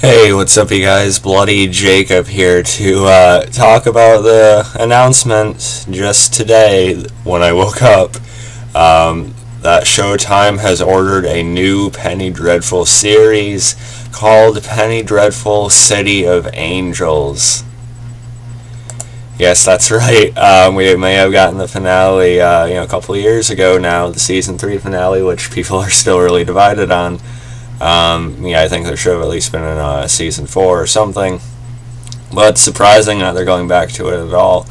Hey, what's up, you guys? Bloody Jacob here to talk about the announcement just today when I woke up that Showtime has ordered a new Penny Dreadful series called Penny Dreadful City of Angels. Yes, that's right. We may have gotten the finale, a couple of years ago now, the season 3 finale, which people are still really divided on. I think there should have at least been in season 4 or something. But it's surprising that they're going back to it at all.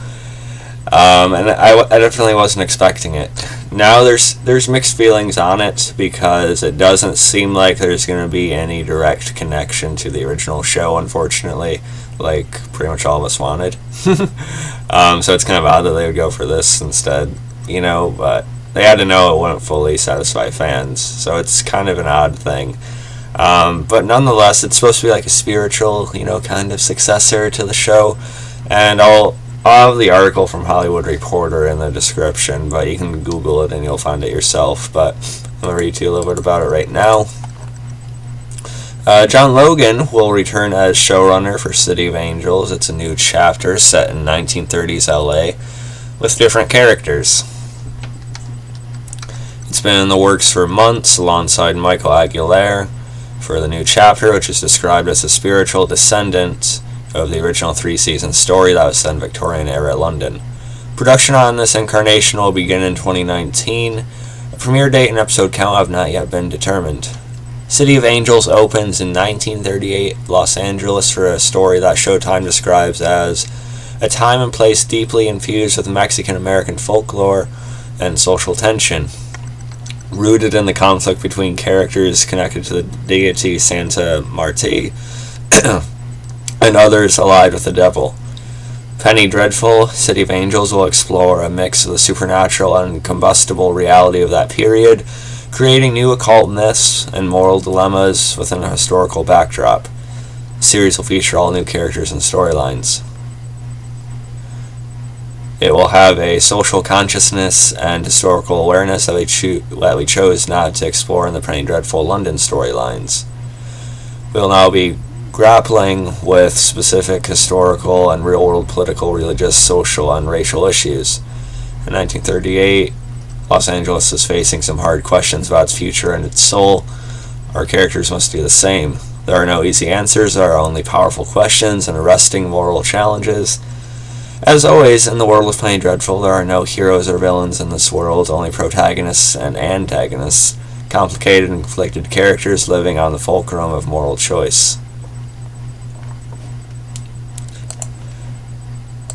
And I definitely wasn't expecting it. Now there's mixed feelings on it because it doesn't seem like there's going to be any direct connection to the original show, unfortunately, like pretty much all of us wanted. So it's kind of odd that they would go for this instead, but they had to know it wouldn't fully satisfy fans, so it's kind of an odd thing. But nonetheless, it's supposed to be like a spiritual, kind of successor to the show. And I'll have the article from Hollywood Reporter in the description, but you can Google it and you'll find it yourself. But I'm going to read to you a little bit about it right now. John Logan will return as showrunner for City of Angels. It's a new chapter set in 1930s LA with different characters. It's been in the works for months alongside Michael Aguilera for the new chapter, which is described as a spiritual descendant of the original 3-season story that was set in Victorian-era London. Production on this incarnation will begin in 2019. A premiere date and episode count have not yet been determined. City of Angels opens in 1938 Los Angeles for a story that Showtime describes as a time and place deeply infused with Mexican-American folklore and social tension, rooted in the conflict between characters connected to the deity Santa Marti and others allied with the devil. Penny Dreadful, City of Angels will explore a mix of the supernatural and combustible reality of that period, creating new occult myths and moral dilemmas within a historical backdrop. The series will feature all new characters and storylines. It will have a social consciousness and historical awareness that we chose not to explore in the Penny Dreadful London storylines. We will now be grappling with specific historical and real-world political, religious, social, and racial issues. In 1938, Los Angeles is facing some hard questions about its future and its soul. Our characters must do the same. There are no easy answers, there are only powerful questions and arresting moral challenges. As always, in the world of Penny Dreadful, there are no heroes or villains in this world, only protagonists and antagonists, complicated and conflicted characters living on the fulcrum of moral choice.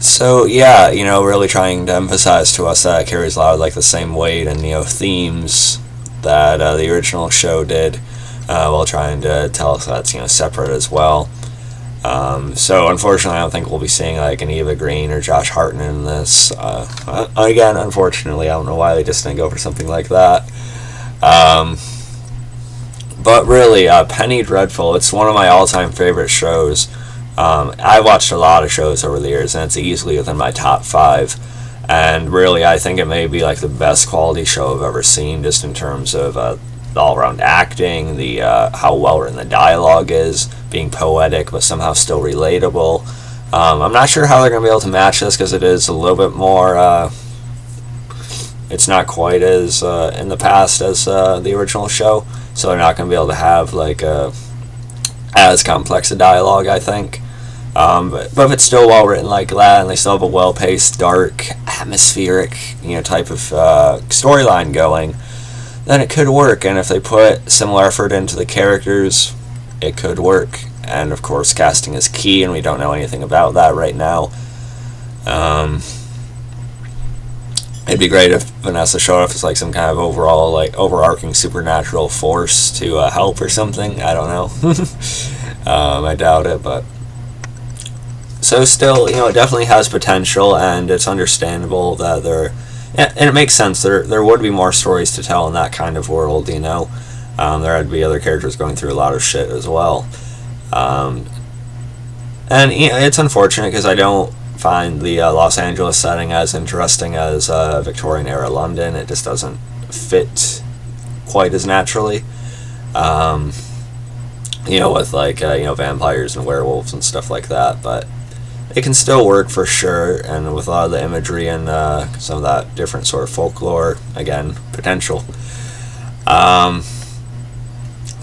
So, really trying to emphasize to us that it carries a lot of the same weight and, themes that the original show did, while trying to tell us that's, separate as well. So unfortunately, I don't think we'll be seeing an Eva Green or Josh Hartnett in this. Again, unfortunately, I don't know why they just didn't go for something like that. But really, Penny Dreadful, it's one of my all-time favorite shows. I've watched a lot of shows over the years, and it's easily within my top 5. And really, I think it may be the best quality show I've ever seen, just in terms of the all-around acting, the how well written the dialogue is, being poetic but somehow still relatable. I'm not sure how they're going to be able to match this because it is a little bit more, it's not quite as in the past as the original show, so they're not going to be able to have as complex a dialogue, I think. But if it's still well written like that, and they still have a well-paced, dark, atmospheric, type of storyline going, then it could work. And if they put similar effort into the characters, it could work. And of course, casting is key, and we don't know anything about that right now. It'd be great if Vanessa showed up as some kind of overall overarching supernatural force to help or something. I don't know. I doubt it, but so still, it definitely has potential, and it's understandable that and it makes sense. There would be more stories to tell in that kind of world. There would be other characters going through a lot of shit as well. And it's unfortunate because I don't find the Los Angeles setting as interesting as Victorian-era London. It just doesn't fit quite as naturally. with like vampires and werewolves and stuff like that. But it can still work for sure, and with a lot of the imagery and some of that different sort of folklore, again, potential.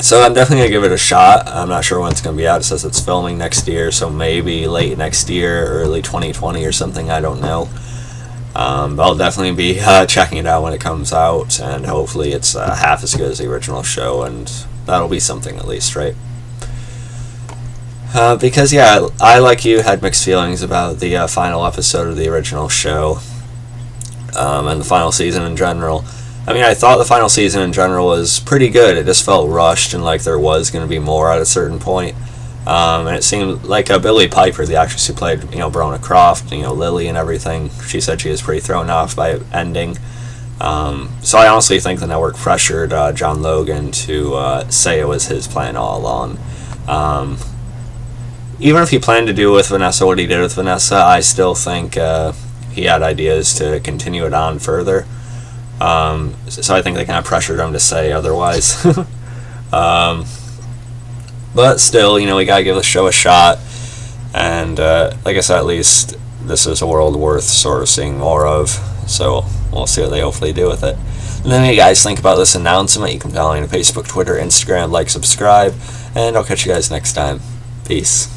So I'm definitely going to give it a shot. I'm not sure when it's going to be out. It says it's filming next year, so maybe late next year, early 2020 or something, I don't know. But I'll definitely be checking it out when it comes out, and hopefully it's half as good as the original show, and that'll be something at least, right? Because, yeah, I, like you, had mixed feelings about the final episode of the original show, and the final season in general. I mean, I thought the final season in general was pretty good. It just felt rushed, and like there was going to be more at a certain point. And it seemed like Billie Piper, the actress who played, Verona Croft, Lily and everything, she said she was pretty thrown off by it ending. So I honestly think the network pressured John Logan to say it was his plan all along. Even if he planned to do with Vanessa what he did with Vanessa, I still think he had ideas to continue it on further. So I think they kind of pressured him to say otherwise. But still, we gotta give the show a shot. And like I said, at least this is a world worth sort of seeing more of. So we'll see what they hopefully do with it. And then, what you guys think about this announcement? You can follow me on Facebook, Twitter, Instagram, like, subscribe, and I'll catch you guys next time. Peace.